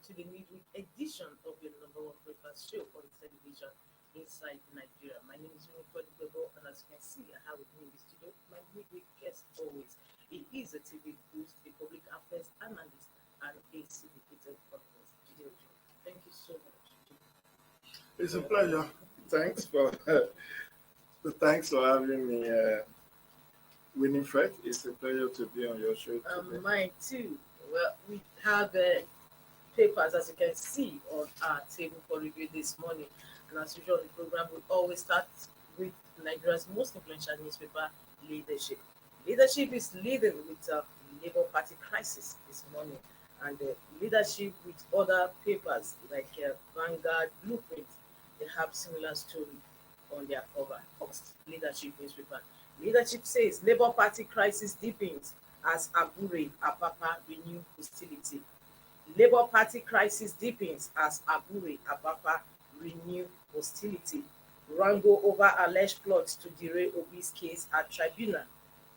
to the midweek edition of your number one breakfast show on television inside Nigeria. My name is Winifred Bebo, and as you can see, I have with me in the studio my midweek guest always. He is a TV host, a public affairs analyst, and a syndicated columnist. Jide Ojo. Thank you so much. It's a pleasure. Thanks for thanks for having me, Winifred. It's a pleasure to be on your show today. Mine too. Well, we have papers, as you can see, on our table for review this morning. And as usual, the program will always start with Nigeria's most influential newspaper, Leadership. Leadership is leading with a Labour Party crisis this morning, and Leadership with other papers like Vanguard, Blueprint, they have similar story on their cover. First, Leadership newspaper. Leadership says Labour Party crisis deepens as Abure Apapa renew hostility. Labour Party crisis deepens as Abure Apapa renew hostility. Wrangle over alleged plot to derail Obi's case at tribunal.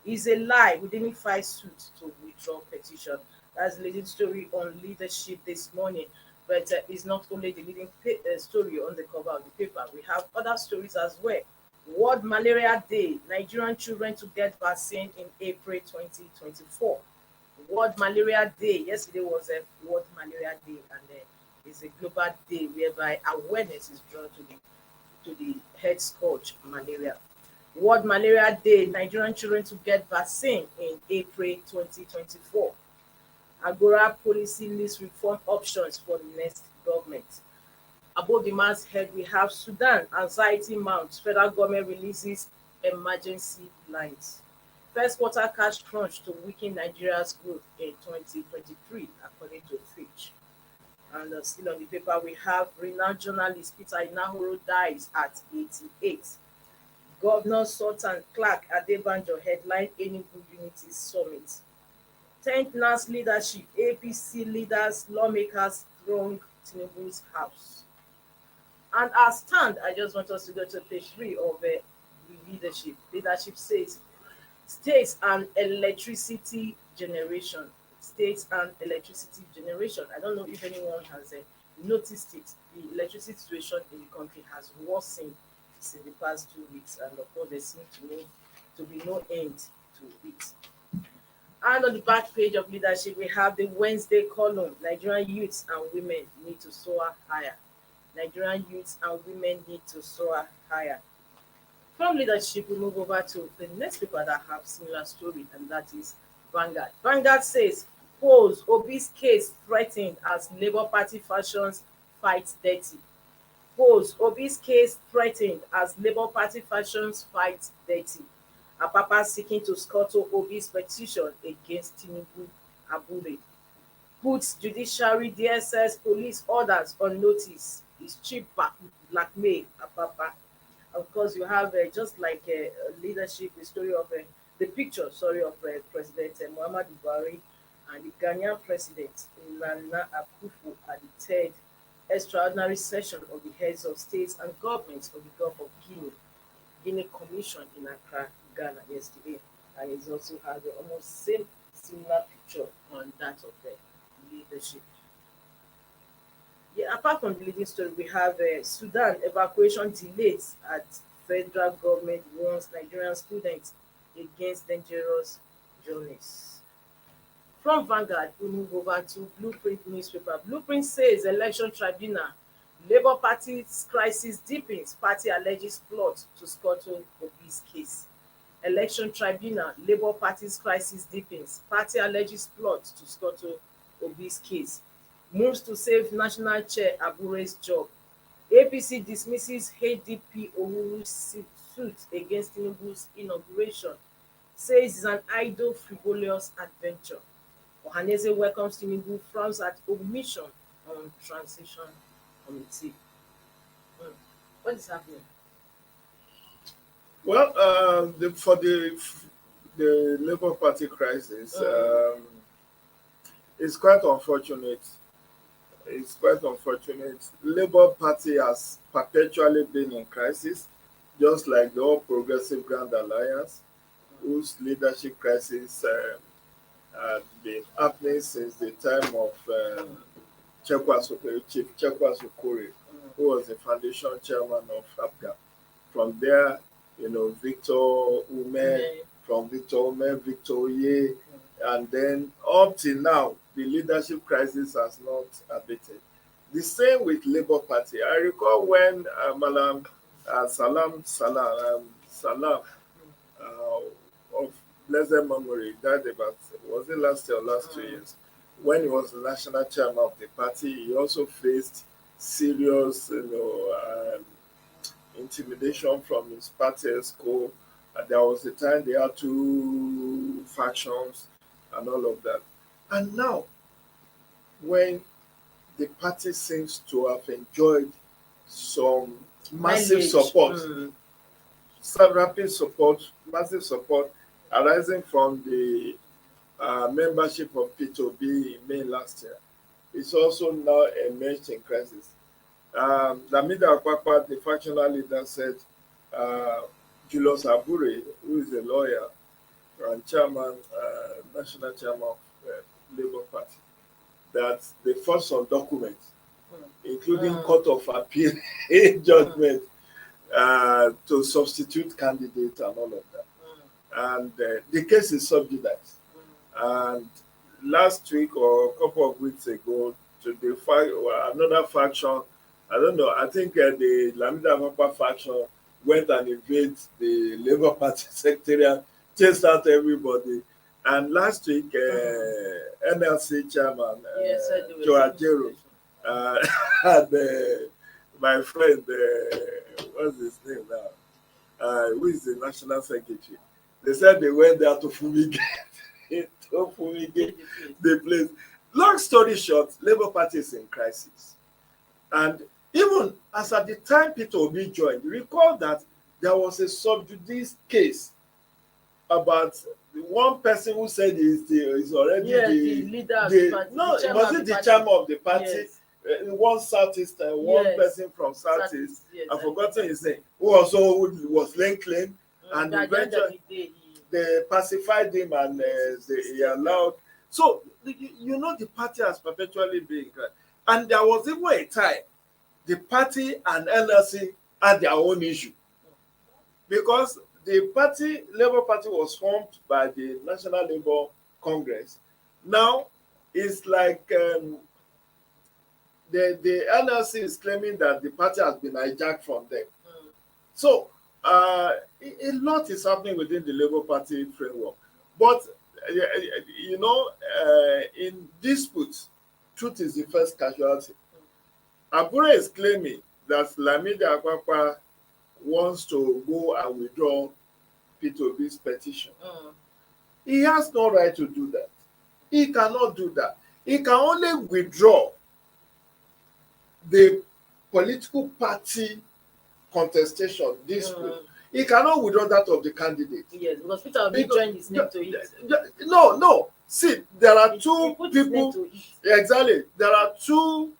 Is a lie. We didn't file suit to withdraw petition. That's the leading story on Leadership this morning. But it's not only the leading story on the cover of the paper. We have other stories as well. World Malaria Day. Nigerian children to get vaccine in April 2024. World Malaria Day. Yesterday was a World Malaria Day, and it's a global day whereby awareness is drawn to the head scourge, malaria. World Malaria Day. Nigerian children to get vaccine in April 2024. Agora policy list reform options for the next government. Above the man's head, we have Sudan, anxiety mounts, federal government releases emergency lines. First quarter cash crunch to weaken Nigeria's growth in 2023, according to Fitch. And still on the paper, we have renowned journalist Peter Inahoro dies at 88. Governor Sultan Clark Adebanjo headline Enugu Unity Summit. 10th NAS leadership, APC leaders, lawmakers throng Tinubu's house. And our stand, I just want us to go to page 3 of the leadership. Leadership says, states and electricity generation. States and electricity generation. I don't know if anyone has noticed it. The electricity situation in the country has worsened in the past 2 weeks, and of course, there seems to be no end to it. And on the back page of Leadership, we have the Wednesday column, Nigerian youths and women need to soar higher. Nigerian youths and women need to soar higher. From Leadership, we move over to the next paper that have similar story, and that is Vanguard. Vanguard says, polls, Obi's case threatened as Labour Party factions fight dirty. Polls, Obi's case threatened as Labour Party factions fight dirty. Apapa seeking to scuttle Obi's petition against Tinubu Abure. Puts judiciary, DSS, police orders on notice. Is cheap blackmail Apapa. Of course, you have just like leadership, the story of the picture, sorry, of President Muhammadu Buhari and the Ghanaian president Nana Akufo at the third extraordinary session of the heads of states and governments of the Gulf of Guinea Commission in Accra, Ghana yesterday. And it also has almost similar picture on that of the leadership. Yeah, apart from the leading story, we have Sudan evacuation delays at federal government warns Nigerian students against dangerous journeys. From Vanguard, we move over to Blueprint newspaper. Blueprint says election tribunal, Labour Party's crisis deepens, party alleges plot to scuttle Obi's case. Election tribunal, Labour Party's crisis deepens, party alleges plot to scuttle Obi's case. Moves to save national chair Abure's job. APC dismisses HDP Owuru's suit against Tinubu's inauguration. Says it's an idle, frivolous adventure. Ohaneze welcomes Tinubu, frowns at omission on transition committee. What is happening? Well, for the Labour Party crisis, it's quite unfortunate. It's quite unfortunate. Labour Party has perpetually been in crisis, just like the All Progressive Grand Alliance, whose leadership crisis had been happening since the time of Chief Chekwas Okore, mm, who was the foundation chairman of APGA. From there, Victor Ume, mm, from Victor Ume, Victor Oye, mm, and then up till now, the leadership crisis has not abated. The same with Labour Party. I recall when Malam Salam of blessed memory died about, was it last year or last 2 years? When he was the national chairman of the party, he also faced serious, intimidation from his party ESCO. There was a time they had two factions and all of that. And now, when the party seems to have enjoyed some massive mileage. support, some rapid support, massive support arising from the membership of P2B in May last year, it's also now emerged in crisis. Lamida Akwakwa, the factional leader, said uh, Julius Abure, who is a lawyer and chairman, national chairman of Labour Party, that they fought some documents, including Court of Appeal judgment, to substitute candidates and all of that. And the case is sub judice. And last week or a couple of weeks ago, to the another faction, I don't know, I think the Lamida Papa faction went and invaded the Labour Party secretariat, chased out everybody. And last week, NLC chairman, Joe Ajero, and my friend, what's his name now? Who is the national secretary? They said they went there to fumigate, to fumigate the place. Long story short, Labour Party is in crisis. And even as at the time Peter Obi joined, recall that there was a sub judice case about one person who said is already the leader of the party. No, was it the chairman of the party? Yes. One Southeast and one person from Southeast, yes, I've forgotten his name, who also was laying claim, and eventually they pacified him and he allowed. So, the party has perpetually been, and there was even a time the party and NLC had their own issue, because the party, Labour Party, was formed by the National Labour Congress. Now, it's like the NLC is claiming that the party has been hijacked from them. So, a lot is happening within the Labour Party framework. But, in disputes, truth is the first casualty. Abure is claiming that Lamida Akwakwa wants to go and withdraw P2B's petition. He has no right to do that. He cannot do that. He can only withdraw the political party contestation dispute. He cannot withdraw that of the candidate. Yes, because Peter Obi joined his name to it. No. See, there are two people. Exactly. There are two,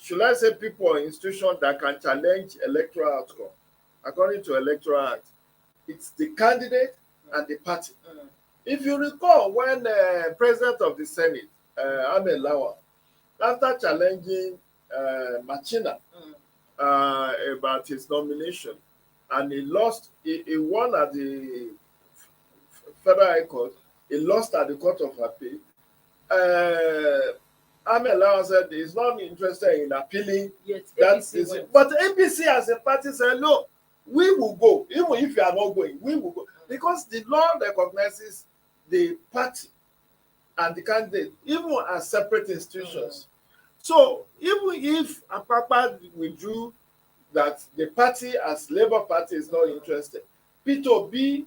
should I say, people or institutions that can challenge electoral outcome. According to Electoral Act, it's the candidate and the party. If you recall, when President of the Senate, Ahmed Lawan, after challenging Machina about his nomination, and he lost, he won at the Federal High Court, he lost at the Court of Appeal. Ahmed Lawan said he's not interested in appealing. Yes, but APC as a party said, no, we will go. Even if you are not going, we will go. Because the law recognizes the party and the candidate, even as separate institutions. So even if Apapa withdrew that the party as Labour Party is not interested, P2B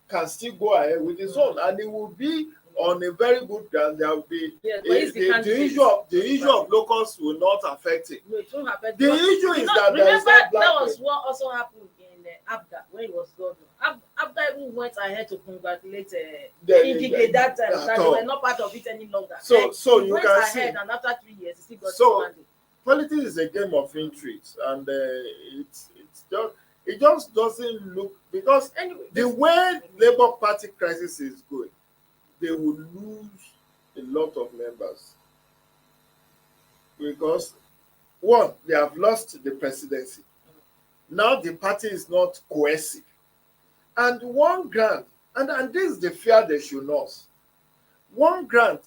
can still go ahead with his own, and it will be on a very good ground. There will be the issue of locals will not affect it. No, it won't affect. The issue is that there is that was what also happened in Abda when he was governor. Abda even went ahead to congratulate Ngige that time that they were not part of it any longer. So he you went can ahead, see, and after 3 years, he still got politics is a game of intrigues, and it just doesn't look, because anyway, the way Labour Party crisis is going, they will lose a lot of members because one, they have lost the presidency. Now the party is not cohesive. And one grant, and this is the fear they should know. One grant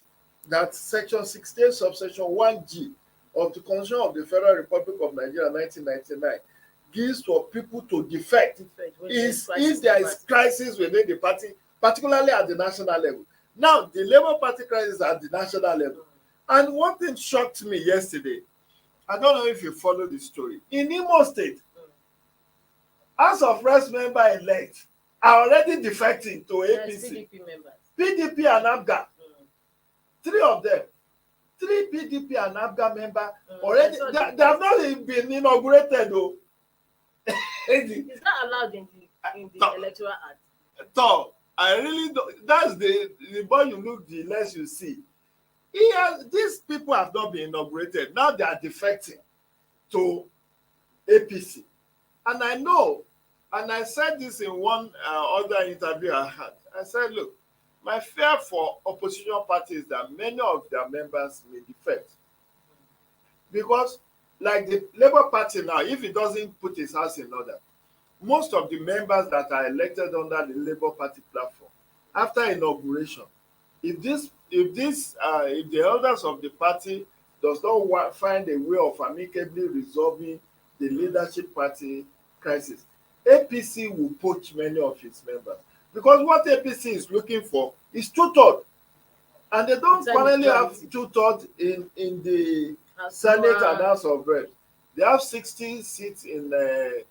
that Section 68, subsection 1G of the Constitution of the Federal Republic of Nigeria 1999 gives for people to defect is if there is crisis within the party, particularly at the national level. Now, the Labour Party crisis is at the national level. And one thing shocked me yesterday, I don't know if you follow the story. In Imo State, House of Reps member elect are already defecting to APC. PDP members. PDP and ABGA, three of them, three PDP and ABGA members already, they have not even been inaugurated though. It's not allowed in the electoral act. So, I really don't, that's the more you look, the less you see. These people have not been inaugurated. Now they are defecting to APC. And I know, and I said this in one other interview I had. I said, look, my fear for opposition parties is that many of their members may defect. Because, like the Labour Party now, if it doesn't put its house in order, most of the members that are elected under the Labour Party platform, after inauguration, if the elders of the party does not find a way of amicably resolving the leadership party crisis, APC will poach many of its members. Because what APC is looking for is two-thirds. And they don't currently have two-thirds in the Senate and House of Reps. They have 60 seats in the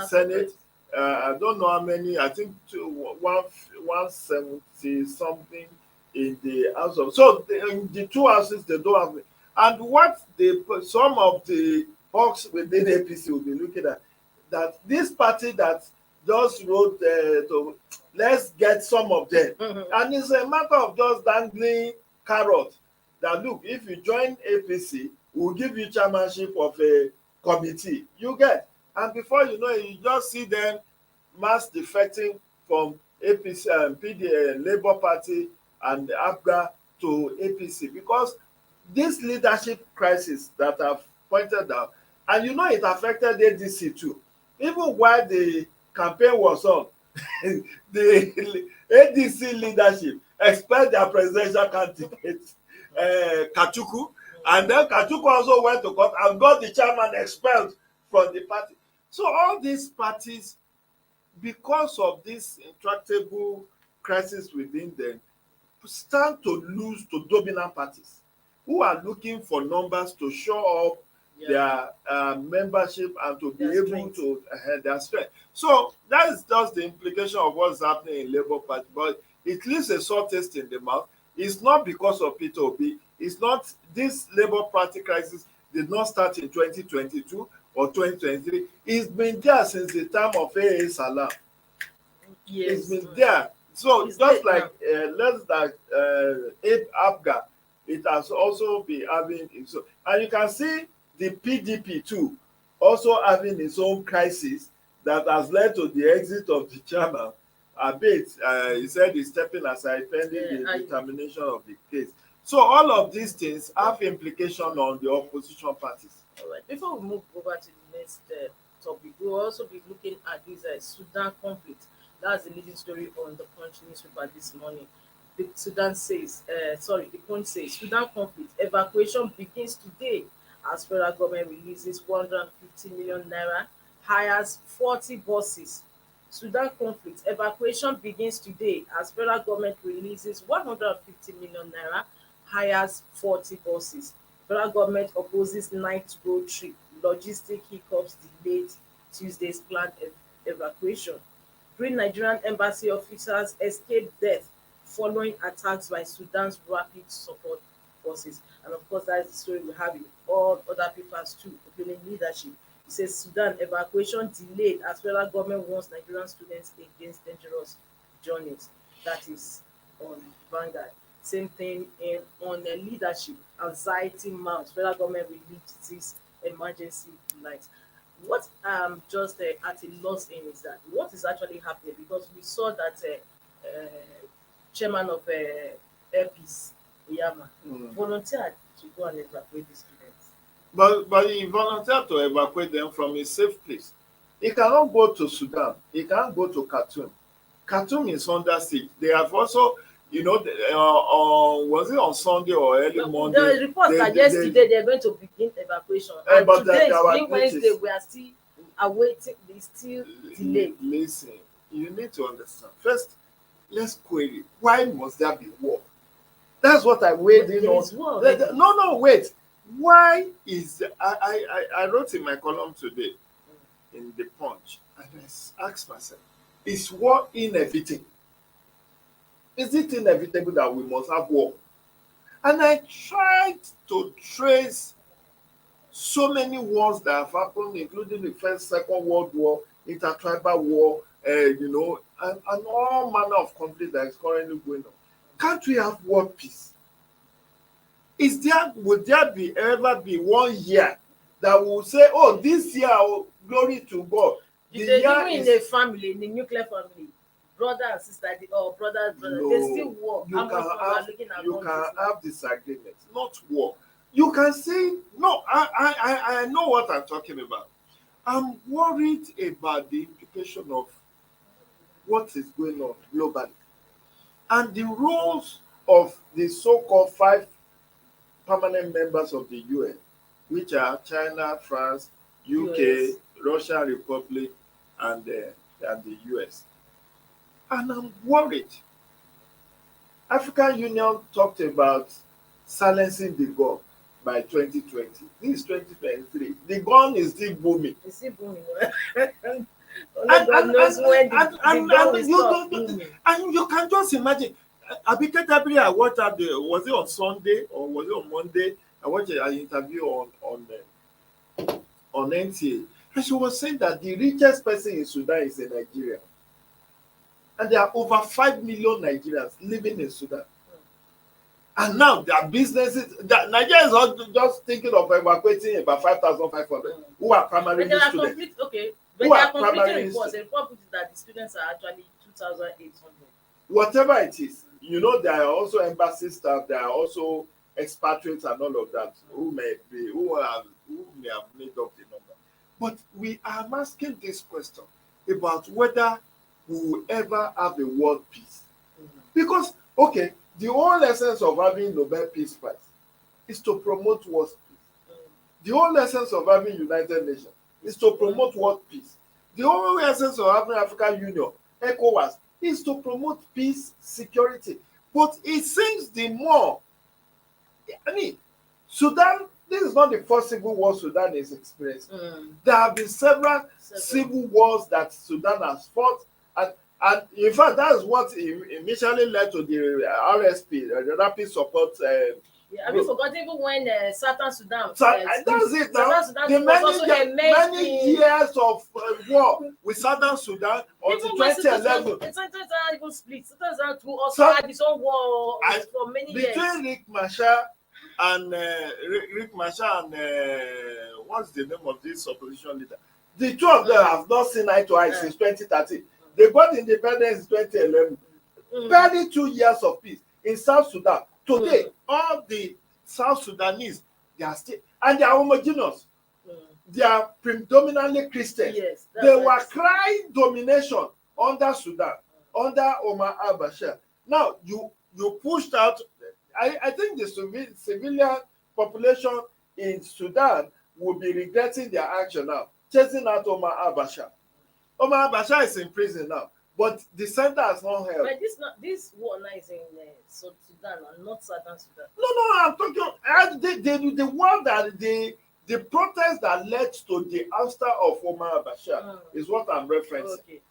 Senate. I don't know how many, I think 170 something in the House of. So in the two houses, they don't have. And what some of the hawks within APC will be looking at, that this party that just wrote to let's get some of them. And it's a matter of just dangling carrot that look, if you join APC, we'll give you chairmanship of a committee. You get. And before you know it, you just see them mass defecting from APC and Labour Party and ABGA to APC because this leadership crisis that I've pointed out, and you know it affected ADC too. Even while the campaign was on, the ADC leadership expelled their presidential candidate, Kachuku, and then Kachuku also went to court and got the chairman expelled from the party. So all these parties, because of this intractable crisis within them, stand to lose to dominant parties who are looking for numbers to show up their membership and to be able to their strength. So that is just the implication of what's happening in Labour Party. But it leaves a sore taste in the mouth. It's not because of Peter Obi. It's not, this Labour Party crisis did not start in 2022 or 2023. It's been there since the time of A.A. Salam. Yes. It's been there. So it's just like ABGA, it has also been having, and you can see the PDP too also having its own crisis that has led to the exit of the chairman. A bit, he said he's stepping aside pending the determination of the case. So all of these things have implication on the opposition parties. All right. Before we move over to the next topic, we'll also be looking at this Sudan conflict. That's the leading story on the Punch newspaper this morning. The Punch says Sudan conflict evacuation begins today as federal government releases 150 million naira, hires 40 buses. Sudan conflict evacuation begins today as federal government releases 150 million naira, hires 40 buses. Federal government opposes night road trip. Logistic hiccups delayed Tuesday's planned evacuation. Three Nigerian embassy officers escaped death following attacks by Sudan's rapid support forces. And of course, that is the story we have in all other papers too, including leadership. It says Sudan evacuation delayed as federal government warns Nigerian students against dangerous journeys. That is on Vanguard. Same thing on leadership. Anxiety mounts. Federal government released this emergency light. What I'm just at a loss in is that what is actually happening, because we saw that chairman of Airpeace Yama Mm. volunteered to go and evacuate the students. But he volunteered to evacuate them from a safe place. He cannot go to Sudan. He can't go to Khartoum. Khartoum is under siege. They have also, was it on Sunday or early No, Monday? the report that They yesterday they're going to begin evacuation, and but today is there were being Wednesday. glitches. We are still awaiting. They still delayed. Listen, you need to understand. First, let's query why must there be war? That's what I weighed in There on. is war already. No, wait. Why is I wrote in my column today in the Punch, and I asked myself, is war inevitable? Is it inevitable that we must have war? And I tried to trace so many wars that have happened, including the First, Second World War, intertribal war, and all manner of conflict that is currently going on. Can't we have world peace? Would there ever be 1 year that we will say, oh, this year, oh, glory to God. The Even year in is a family, in a nuclear family, brother and sister, or brother and brother, they still no. war. You How much can more we are have looking at you can countries? have disagreements, not war. You can say no. I know what I'm talking about. I'm worried about the implication of what is going on globally and the roles of the so-called 5 permanent members of the UN, which are China, France, UK, US. Russian Republic, and the US. And I'm worried. African Union talked about silencing the gun by 2020. This is 2023. The gun is still booming. It's still booming. Only God knows when the gun will stop booming. And you can just imagine. Abike Dabiri, I watched that. Was it on Sunday or was it on Monday? I watched an interview on NTA, and she was saying that the richest person in Sudan is in Nigeria, and there are over 5 million Nigerians living in Sudan. And now their businesses, that Nigeria is not just thinking of evacuating about 5,500 who are primary But they are students. complete. Okay, but Who they are are completing primary reports. students. The report put that the students are actually 2,800. Whatever it is, there are also embassy staff, there are also expatriates and all of that who may have made up the number. But we are asking this question about whether we will ever have a world peace. Because, okay, the whole essence of having Nobel Peace Prize is to promote world peace. The whole essence of having United Nations is to promote world peace. The whole essence of having African Union, ECOWAS, is to promote peace, security. But it seems Sudan, this is not the first civil war Sudan is experiencing. There have been several civil wars that Sudan has fought, and in fact, that is what initially led to the RSP, the Rapid Support. Have you forgotten even when Southern Sudan? That's it now. Southern Sudan The was also many years of war with Southern Sudan until even when 2011. Southern even split. Southern Sudan too also had its own war for many years. Between Riek Machar and what's the name of this opposition leader? The two of them have not seen eye to eye since 2013. They got independence in 2011. Barely 2 years of peace in South Sudan. Today, all the South Sudanese, they are still, and they are homogeneous. They are predominantly Christians. Yes, they were crying domination under Sudan, under Omar al-Bashir. Now, you pushed out, I think the civilian population in Sudan will be regretting their action now, chasing out Omar al-Bashir. Omar al-Bashir is in prison now, but the center has not held. But this war now is in Sudan and not Southern Sudan. No, I'm talking the war that the protest that led to the ouster of Omar al-Bashir is what I'm referencing. Okay.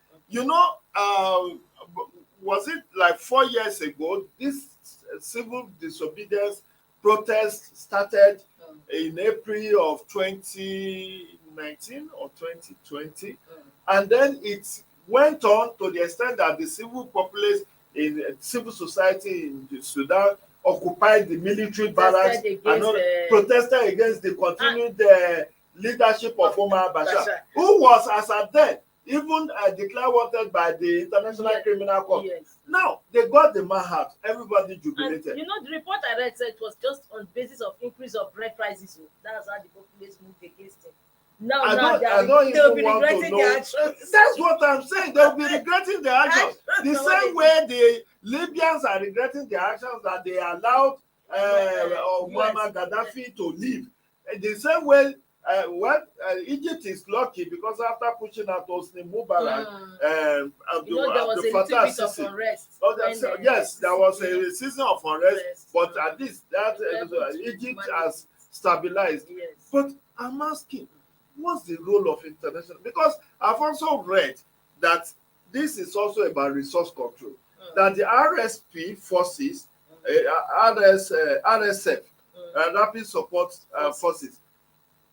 Was it like 4 years ago, this civil disobedience protest started in April of 2019 or 2020, and then it went on to the extent that the civil populace in civil society in Sudan occupied the military barracks and protested against the continued leadership of Omar al-Bashir, who was, as at then, even declared wanted by the International Yes. Criminal Court. Yes. Now they got the man out. Everybody And jubilated. the report I read said it was just on basis of increase of bread prices. Oh. That's how the populace moved against him. Now, I don't they'll even be want to regretting their know. actions. That's what I'm saying. They'll be regretting their actions. The That's what same they way the Libyans are regretting their actions that they allowed US. Muammar Gaddafi to leave. The same way, Egypt is lucky because after pushing out Hosni Mubarak, There was Abdul a little Fattah bit of Sisi. unrest. Oh, When yes, there was a season of unrest, unrest, but at least that they were able to Egypt manage has it. stabilized. Yes. But I'm asking, what's the role of international? Because I've also read that this is also about resource control. That the RSP forces, RSF, Rapid Support Forces,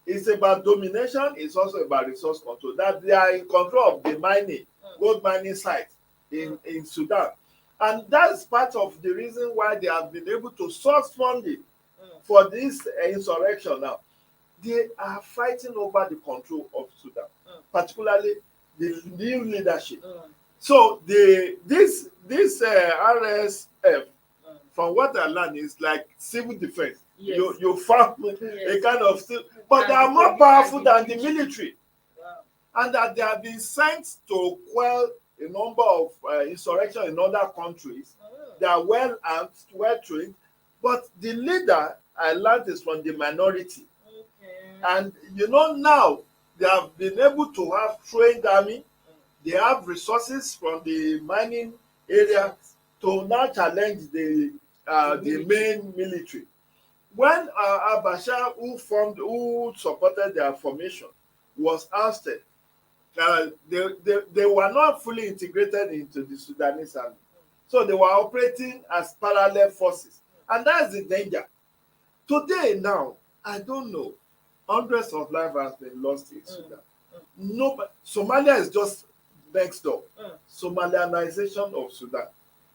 it's about domination. It's also about resource control. That they are in control of the mining, gold mining sites in Sudan, and that's part of the reason why they have been able to source funding for this insurrection now. They are fighting over the control of Sudan, particularly the new leadership. So this RSF, from what I learned, is like civil defense. Yes. You found a kind of but they are more powerful than the military. Wow. And that they have been sent to quell a number of insurrection in other countries. They are well armed, well trained, but the leader I learned is from the minority. And now they have been able to have trained army. They have resources from the mining area to now challenge the main military. When al-Bashir, who supported their formation, was ousted, they were not fully integrated into the Sudanese army. So they were operating as parallel forces. And that's the danger. Today now, I don't know, hundreds of lives have been lost in Sudan. Somalia is just next door. Somalianization of Sudan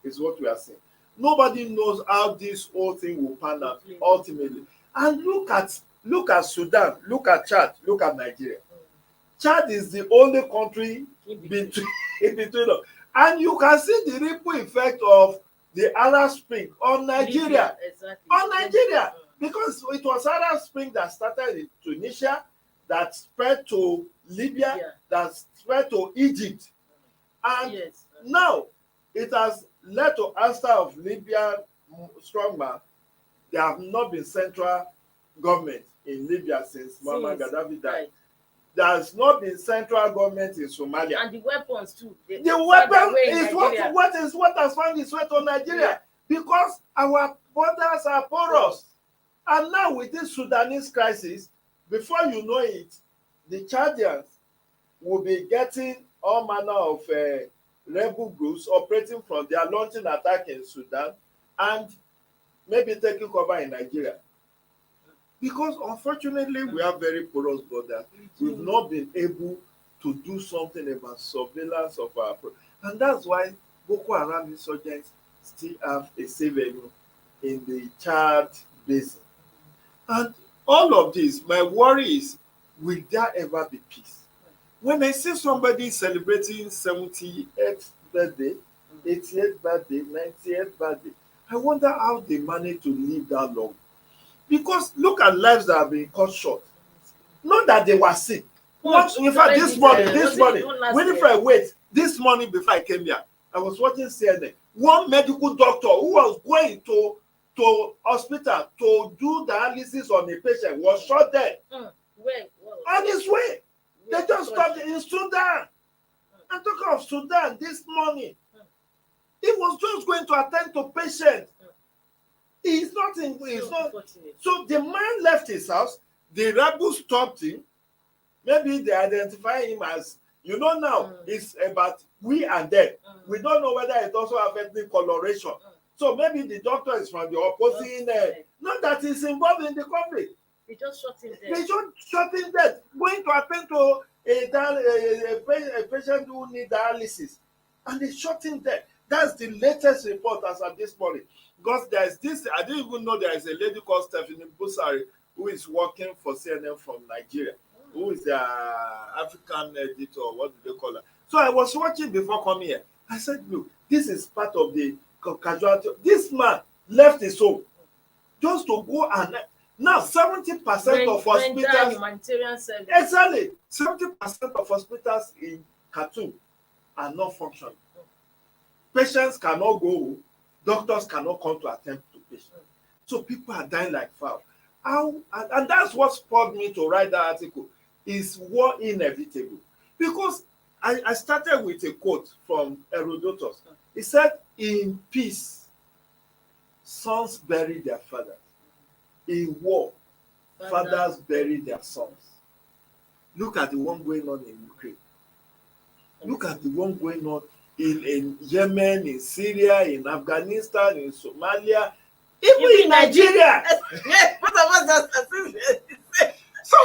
is what we are seeing. Nobody knows how this whole thing will pan out ultimately. And look at Sudan, look at Chad, look at Nigeria. Chad is the only country in between us. And you can see the ripple effect of the Arab Spring on Nigeria. Exactly. On Nigeria. Because it was Arab Spring that started in Tunisia, that spread to Libya, that spread to Egypt. And now it has led to ouster of Libyan strongman. There have not been central government in Libya since Muammar Gaddafi died. Right. There has not been central government in Somalia. And the weapons too. The weapon is what has found its way to Nigeria, because our borders are porous. And now with this Sudanese crisis, before you know it, the Chadians will be getting all manner of rebel groups operating from their launching attack in Sudan and maybe taking cover in Nigeria. Because unfortunately, we have very porous borders. We've not been able to do something about surveillance of our and that's why Boko Haram insurgents still have a safe haven in the Chad basin. And all of this, my worry is, will there ever be peace? When I see somebody celebrating 78th birthday, 88th birthday, 90th birthday, I wonder how they manage to live that long. Because look at lives that have been cut short. Not that they were sick. In fact, this morning, Winifred, wait, this morning before I came here, I was watching CNN. One medical doctor who was going to hospital to do dialysis on a patient was shot dead. On his way. They just stopped in Sudan. And talking of Sudan this morning, he was just going to attend to patients. He's not. So the man left his house. The rebels stopped him. Maybe they identify him as, now it's about we and them. We don't know whether it also has ethnic coloration. So maybe the doctor is from the opposing. Not that he's involved in the conflict. They just shot him dead. They just shot him dead. Going to attend to a patient who needs dialysis. And they shot him dead. That's the latest report as of this morning. Because there is this, I didn't even know there is a lady called Stephanie Busari who is working for CNN from Nigeria. who is the African editor, what do they call her? So I was watching before coming here. I said, look, this is part of the casualty. This man left his home just to go and now 70% of render hospitals, humanitarian service. exactly 70% of hospitals in Khartoum are not functioning. Patients cannot go, doctors cannot come to attend to patients. So people are dying like fowl. How, and that's what spurred me to write that article. Is war inevitable? Because I started with a quote from Herodotus. He said, in peace, sons bury their fathers. In war, fathers bury their sons. Look at the one going on in Ukraine. Look at the one going on in Yemen, in Syria, in Afghanistan, in Somalia, even in Nigeria. Yes, both of us just So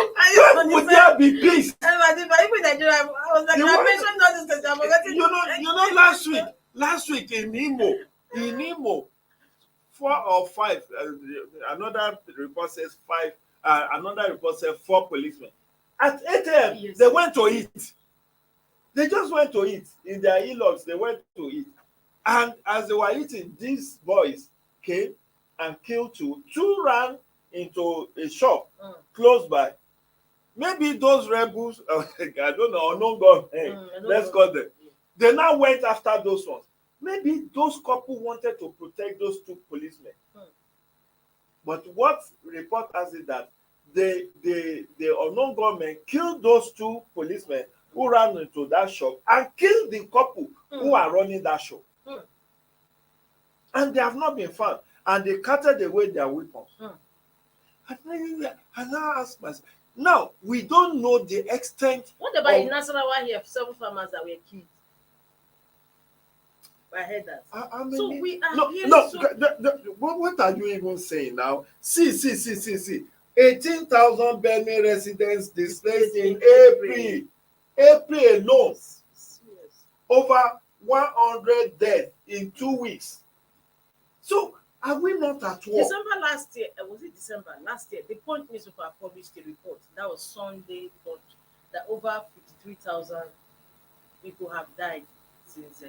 when would there be peace? even Nigeria, I was like, I mentioned all this things. I'm forgetting. You know, last week in Imo, 4 or 5. Another report says 5. Another report says 4 policemen. At 8 a.m., yes, they went to eat. They just went to eat. In their e-logs, they went to eat. And as they were eating, these boys came and killed 2. 2 ran into a shop close by. Maybe those rebels, I don't know, unknown government, let's call them. They now went after those ones. Maybe those couple wanted to protect those 2 policemen. But what report has it that the unknown government killed those 2 policemen who ran into that shop and killed the couple who are running that shop. And they have not been found. And they carted away their weapons. And I now ask myself, now we don't know the extent. What about in Nasarawa here, 7 farmers that were killed? I heard that. I mean, so we are what are you even saying now? See. 18,000 Benue residents displaced in April. April alone. Yes. Over 100 deaths in 2 weeks. So are we not at war? December last year, was it December last year? The Punch newspaper published a report. That was Sunday Punch, that over 53,000 people have died since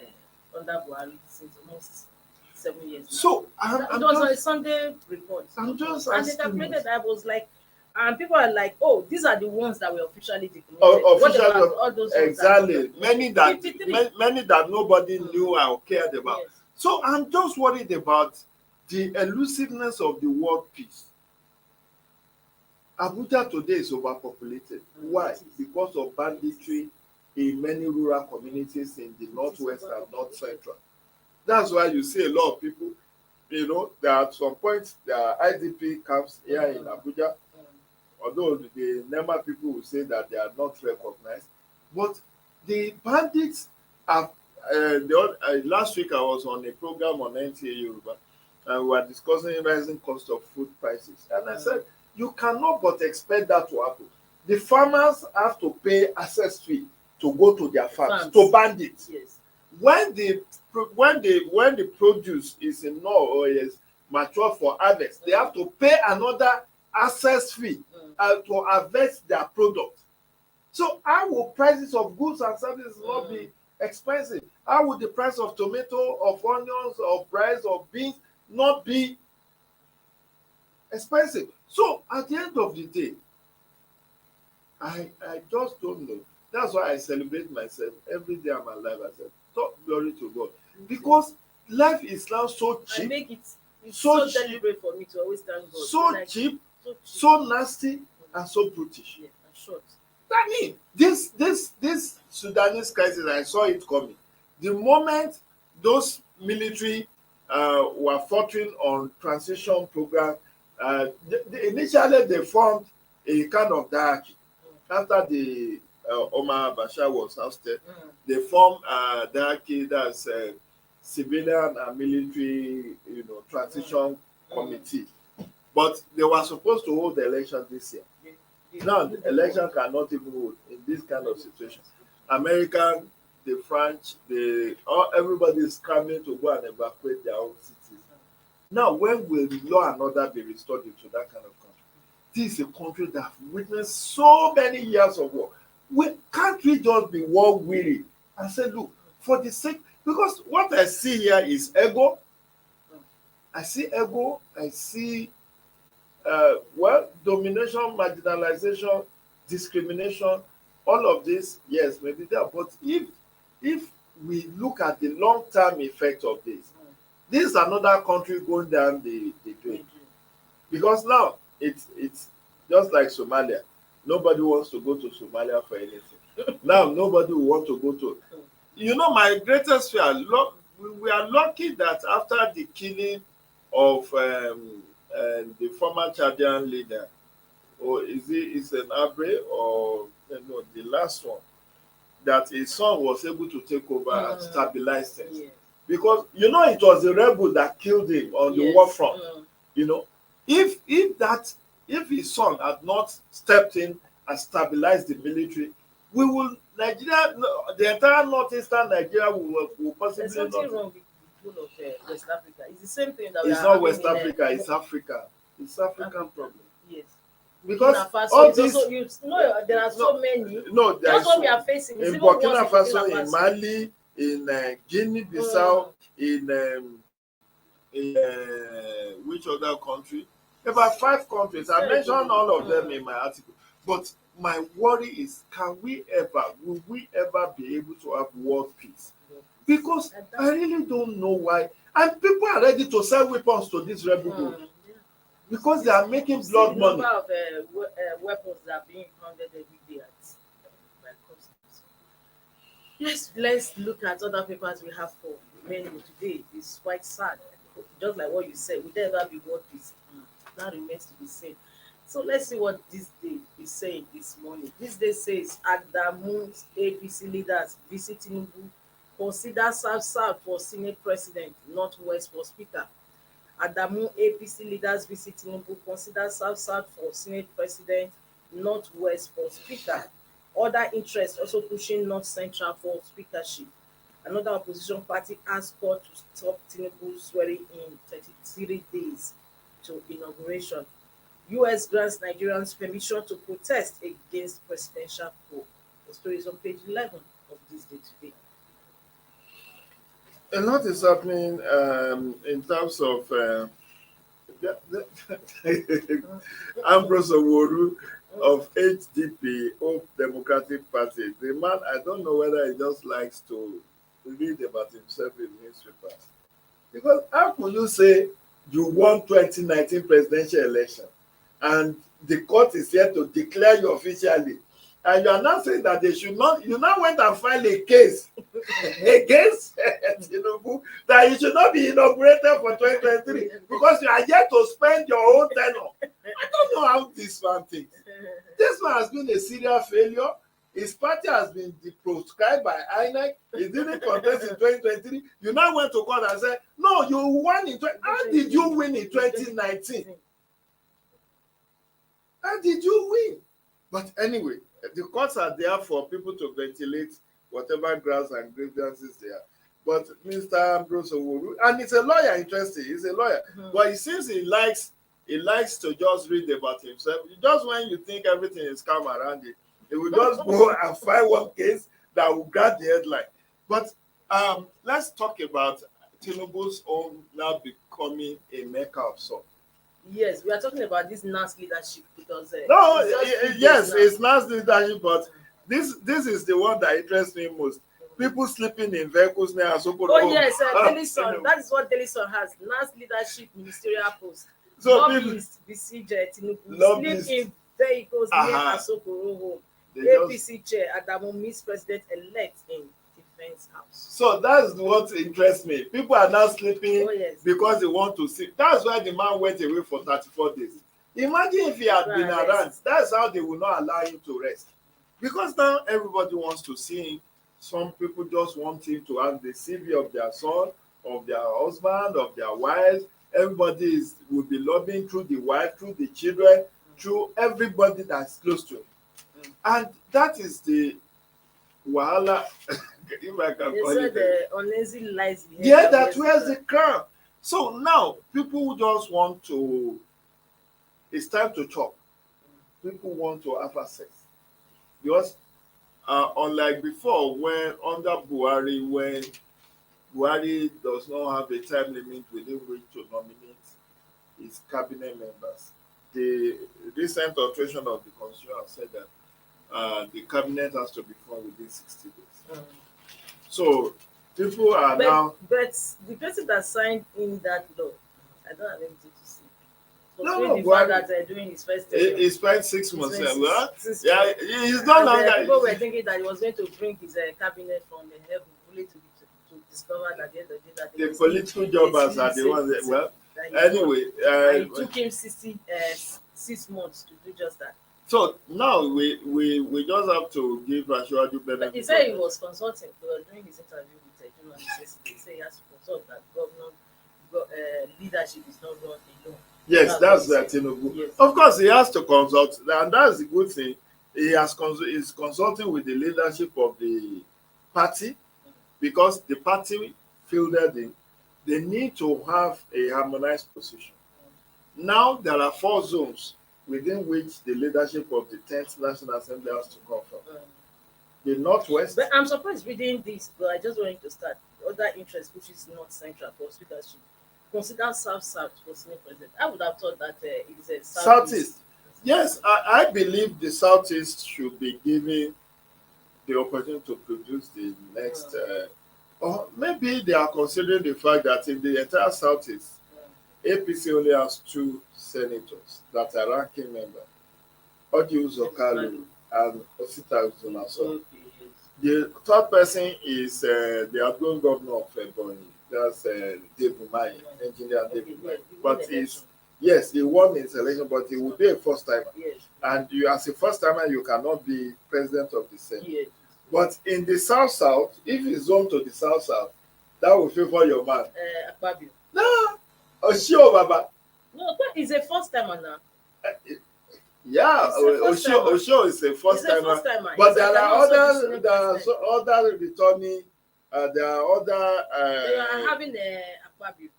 under Buhari, since almost 7 years. So it was on a Sunday report. I'm just and asking. they calculated. I was like, and people are like, oh, these are the ones that were officially deployed. What about all those exactly. Many that nobody knew or cared about. Yes. So I'm just worried about the elusiveness of the world peace. Abuja today is overpopulated. Why? Because of banditry in many rural communities in the northwest and north central. That's why you see a lot of people, there are at some point there are IDP camps here in Abuja, although the NEMA people will say that they are not recognized. But the bandits have, last week I was on a program on NTA Yoruba, and we were discussing rising cost of food prices. And I said, you cannot but expect that to happen. The farmers have to pay access fee to go to their farms, to bandits. Yes. When the produce is enough or is mature for harvest, they have to pay another access fee to harvest their product. So how will prices of goods and services not be expensive? How would the price of tomato, of onions, of rice, of beans not be expensive? So at the end of the day, I just don't know. That's why I celebrate myself every day I'm alive. I said, glory to God. Because life is now so cheap. I make it's so deliberate for me to always thank God. So cheap, so nasty, and so brutish. Yeah, and short. I mean, this Sudanese crisis, I saw it coming. The moment those military were fighting on transition program, initially they formed a kind of hierarchy. After the Omar Bashir was ousted, they formed hierarchy, that's civilian and military, transition committee. But they were supposed to hold the election this year. Now the election cannot even hold in this kind of situation. American, the French, everybody is coming to go and evacuate their own cities. Now, when will law and order be restored into that kind of country? this is a country that have witnessed so many years of war. Can't we just be war weary and say, look, for the sake, because what I see here is ego. I see ego. I see, domination, marginalization, discrimination, all of this, yes, maybe there. But if we look at the long-term effect of this is another country going down the drain. Because now it's just like Somalia. Nobody wants to go to Somalia for anything. Now nobody will want to go to. My greatest fear. We are lucky that after the killing of the former Chadian leader, or is an Abre, or no, the last one, that his son was able to take over and stabilize things. Yes. Because it was the rebel that killed him on the war front. If his son had not stepped in and stabilized the military, Nigeria, the entire northeastern Nigeria will possibly There's something not. wrong with the whole of West Africa. It's the same thing that It's not West Africa, it's Africa. It's African problem. Yes. Because Faso all is this, also, there are so many. no, there Just is what we are facing. It's in even worse Burkina in Faso, Burkina in Faso. Mali, in Guinea-Bissau, in which other country? About 5 countries. I mentioned all of them in my article. But my worry is, will we ever be able to have world peace? Because I really don't know why. And people are ready to sell weapons to this rebel group because they are making blood money. The number of weapons that are being pounded every day by customs. Yes, let's look at other papers we have for menu today. It's quite sad. Just like what you said, will there ever be world peace? That remains to be seen. So let's see what this day is saying this morning. This day says Adamu's APC leaders visit Tinubu, consider South for Senate President, Northwest for Speaker. Adamu APC leaders visit Tinubu, consider South for Senate President, Northwest for Speaker. Other interests also pushing North Central for speakership. Another opposition party asked court to stop Tinubu swearing in 33 days to inauguration. US grants Nigerians permission to protest against presidential coup. The story is on page 11 of this day today. A lot is happening in terms of Ambrose Oworu of HDP, Hope Democratic Party. The man, I don't know whether he just likes to read about himself in newspapers. Because how could you say you won 2019 presidential election and the court is here to declare you officially, and you are now saying that they should not, you now went and filed a case against Tinubu that you should not be inaugurated for 2023 because you are yet to spend your own tenure. I don't know how this man thinks. This man has been a serial failure. His party has been proscribed by INEC. He didn't contest in 2023. You now went to court and said, no, you won in 20. How did you win in 2019? How did you win? But anyway, the courts are there for people to ventilate whatever grounds and grievances they are. But Mr. Ambrose Oworu, and he's a lawyer, interesting. He's a lawyer. But he seems he likes to just read about himself. Just when you think everything is calm around it, he will just go and find one case that will grab the headline. But let's talk about Tinubu's own now becoming a maker of salt. Yes, we are talking about this NAS leadership because it's NAS leadership, but this is the one that interests me most. People sleeping in vehicles now. Oh yes, Daily Sun. That is what Daily Sun has. NAS leadership ministerial post. So lobbyists besiege Tinubu. Sleep in vehicles near Asokoro home. APC chair Adamu meets president-elect in defense house. So that's what interests me. People are now sleeping because they want to sleep. That's why the man went away for 34 days. Imagine if he had been around. That's how they will not allow him to rest. Because now everybody wants to see him. Some people just want him to have the CV of their son, of their husband, of their wives. Everybody will be lobbying through the wife, through the children, through everybody that's close to him. And that is the wahala. If I can call it. The uneasy lies. Yeah, that wears the crown. So now people just want to. It's time to chop. people want to have access. Because unlike before, when under Buhari, when Buhari does not have a time limit within which to nominate his cabinet members, the recent alteration of the constitution has said that the cabinet has to be formed within 60 days. Mm. So people are now But the person that signed in that law, I don't have anything to say. no, Considering no, the fact Buhari. that during his first He, tenure, he spent 6 months. spent Well, six yeah, months, he's no and longer. people were thinking that he was going to bring his cabinet from heaven, only to discover that at the end of the day that The political jobbers are the ones that, well, that he won. anyway. And it took him 6 months to do just that. So now we just have to give Ashwaju But benefit. he said he was consulting during his interview with journalists yesterday. He said he has to consult that leadership is not run alone. Yes, that's what he said. Tinubu. Yes. Of course, he has to consult, and that's the good thing. He's consulting with the leadership of the party because the party fielded him. They need to have a harmonized position. Now there are 4 zones within which the leadership of the 10th National Assembly has to come from. The Northwest. But I'm surprised reading this, but I just wanted to start. Other interest, which is not central for speakership, consider South for Senate President. I would have thought that it is a Southeast. Yes, I believe the Southeast should be given the opportunity to produce the next. Or maybe they are considering the fact that in the entire Southeast, APC only has 2 senators that are ranking members, Odi Uzokalu and Osita Uzonaso. The third person is the outgoing governor of Ebonyi, that's Dave Umahi, engineer Dave Umahi. But yes, he won his election, but he will be a first timer. Yes. And you, as a first timer, you cannot be president of the Senate. Yes. But in the South, if it's zoned to the South, that will favor your man. Akpabio. No, Oshio Baba. No, but he's a first timer now. Yeah, Oshio is a first timer. But there are other returning. There are other. They are having Akpabio.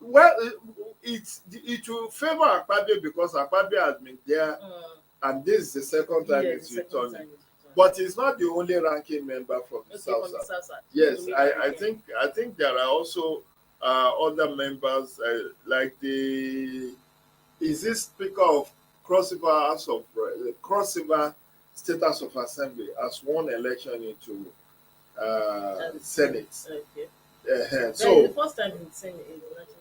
Well, it will favor Akpabio because Akpabio has been there, and this is the second time it's returning. But he's not the only ranking member from the South. Yes, I think there are also other members like is this Speaker of Cross River State House of Assembly has won election into Senate. Okay. So the first time in Senate is national.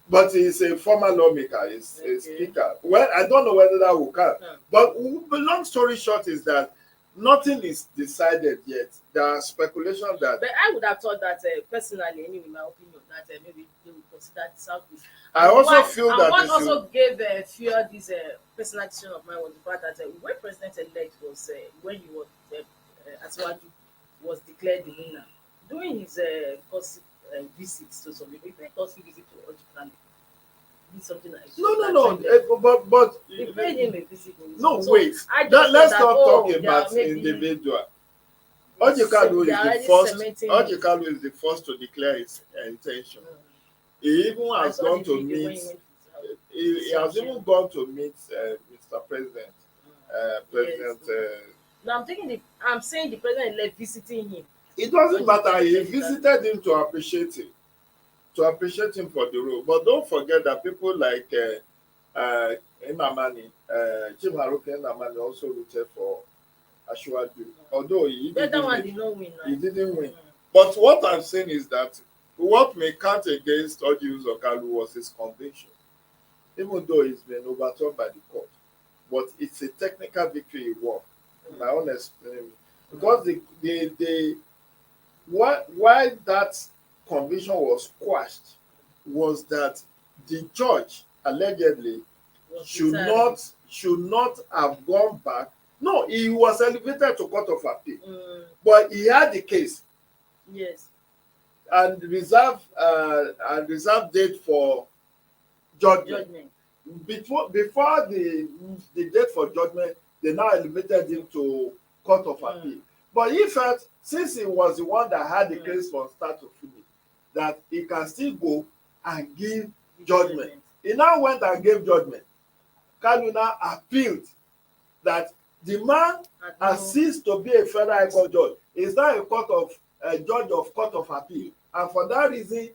But he's a former lawmaker, he's a speaker. Well, I don't know whether that will count. But long story short is that nothing is decided yet. There are speculations that. But I would have thought that personally, anyway, in my opinion, that maybe they would consider the Southeast. I also feel that. What also gave fear this personal decision of mine was the fact that when President-elect was when he was Asiwaju was declared the winner during his visits to some people, even costly visit to Ojukale. Did something like No. But they paid him a visit. No, so wait. Let's not talk about individual. Ojukale is the first to declare his intention. He even has gone to meet. He has even gone to meet Mr. President. No, I'm saying the president visiting him. It doesn't matter. He visited him to appreciate him for the role. But don't forget that people like Nnamani, Chief Haruka Nnamani also rooted for Asiwaju. Although he didn't win. But what I'm saying is that what may count against Odi Uzokalu was his conviction, even though he's been overturned by the court. But it's a technical victory he won, in my own experience. Because why that conviction was quashed was that the judge allegedly should not have gone back. No, he was elevated to court of appeal, but he had the case. Yes. And reserve date for judgment. Before the date for judgment, they now elevated him to court of appeal. But he felt, since he was the one that had the case from start to finish, that he can still go and give judgment. He now went and gave judgment. Kanu now appealed that the man has ceased to be a federal high court judge. He's now a judge of court of appeal, and for that reason,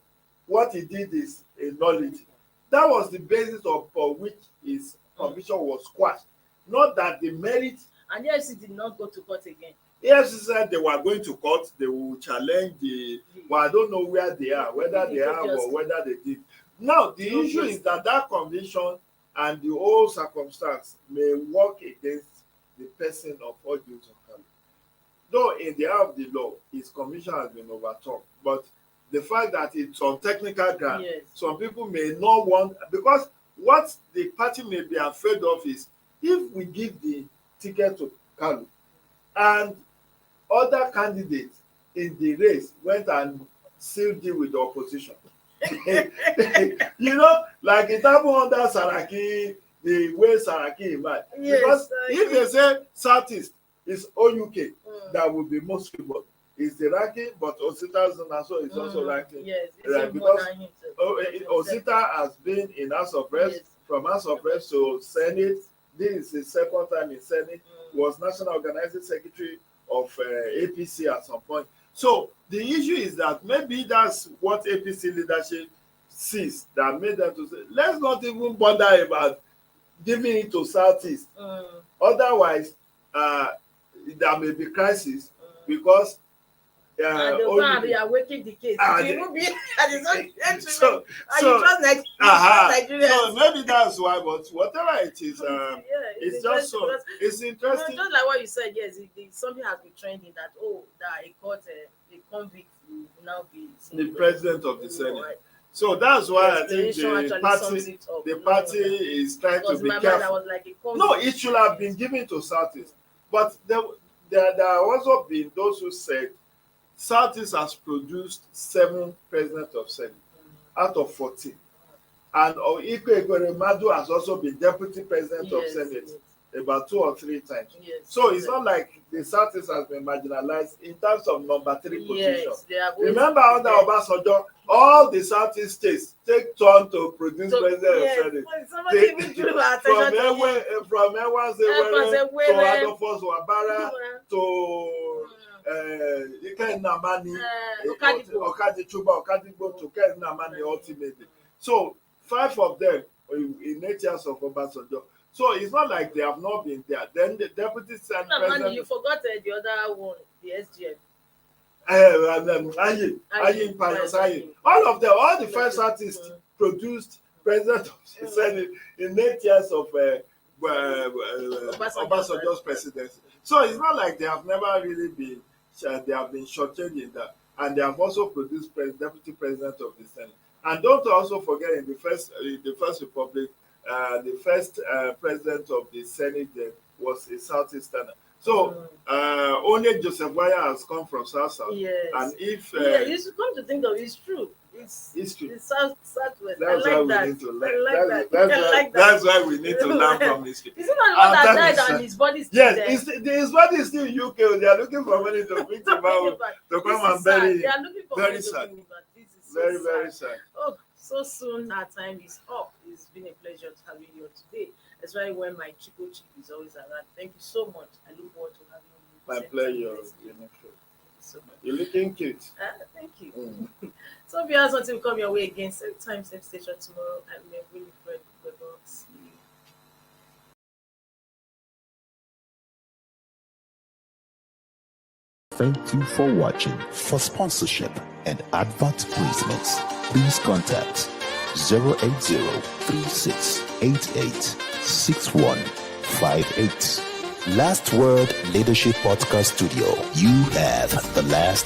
what he did is a nullity. That was the basis for which his conviction was quashed. Not that the merit. And the EFCC did not go to court again. EFCC said they were going to court. They will challenge well, I don't know where they are, whether they have or whether they did. Now, the issue is that conviction and the whole circumstance may work against the person of Orji Uzor. Though in the eye of the law, his conviction has been overturned. But the fact that it's on technical ground, some people may not want, because what the party may be afraid of is if we give the ticket to Kalu and other candidates in the race went and sealed deal with the opposition. You know, like it happened under Saraki, the way Saraki emerged. Because if they say Southeast is OUK, that would be most people. Is the ranking, but Osita Zunaso is also ranking. Yes, because Osita has been in House of Reps, from House of Reps to Senate. This is his second time in Senate. Was National Organizing Secretary of APC at some point. So the issue is that maybe that's what APC leadership sees that made them to say, let's not even bother about giving it to Southeast. Otherwise, there may be crisis because and the man are waking the case. It will be so maybe that's why, but whatever it is, it's just so it's interesting. Just like what you said, yes, something has been trending that that a convict will now be the president of the Senate. So that's why I think the party is trying to be careful. No, it should have been given to Southeast, but there have also been those who said Southeast has produced 7 presidents of Senate out of 14. And Ikwe Ekweremadu has also been deputy president of Senate about 2 or 3 times. So it's not like the Southeast has been marginalized in terms of number 3 position. Remember under Obasanjo, all the Southeast states take turn to produce president of Senate. From Ewanze to Adolphus Wabara to Ken Namani, Okadigbo to Ken Namani ultimately. So 5 of them in 8 years of Obasanjo. So it's not like they have not been there. Then the deputy senate president. You forgot the other one, the SGM. Ayin Pius Ayin. All of them, all the 5 artists produced president of the Senate in 8 years of Obasanjo's presidency. So it's not like they have never really been. They have been shortchanged in that, and they have also produced deputy president of the Senate. And don't also forget, in the first republic, the first president of the Senate was a Southeasterner. So only Joseph Waya has come from South. And if you should come to think of it, it's true. It's true. It's Southwest. That's why we need to learn. That's why we need to learn from history. Is it not the one that died and his body still there? Yes, his body is still in UK. They are looking for money to bring him out to come and bury him. They are looking for money to bring him back. This is so very sad. Oh, so soon our time is up. It's been a pleasure to have you here today. That's why when my Chico Chief is always around. Thank you so much. I look forward to having you. My pleasure. So much. You're looking cute. Thank you. So viewers, until we come your way again, same time, same station tomorrow. I'm really Fred. See you. Thank you for watching. For sponsorship and advert placements, please contact 080-3688-6158. Last Word Leadership Podcast Studio. You have the last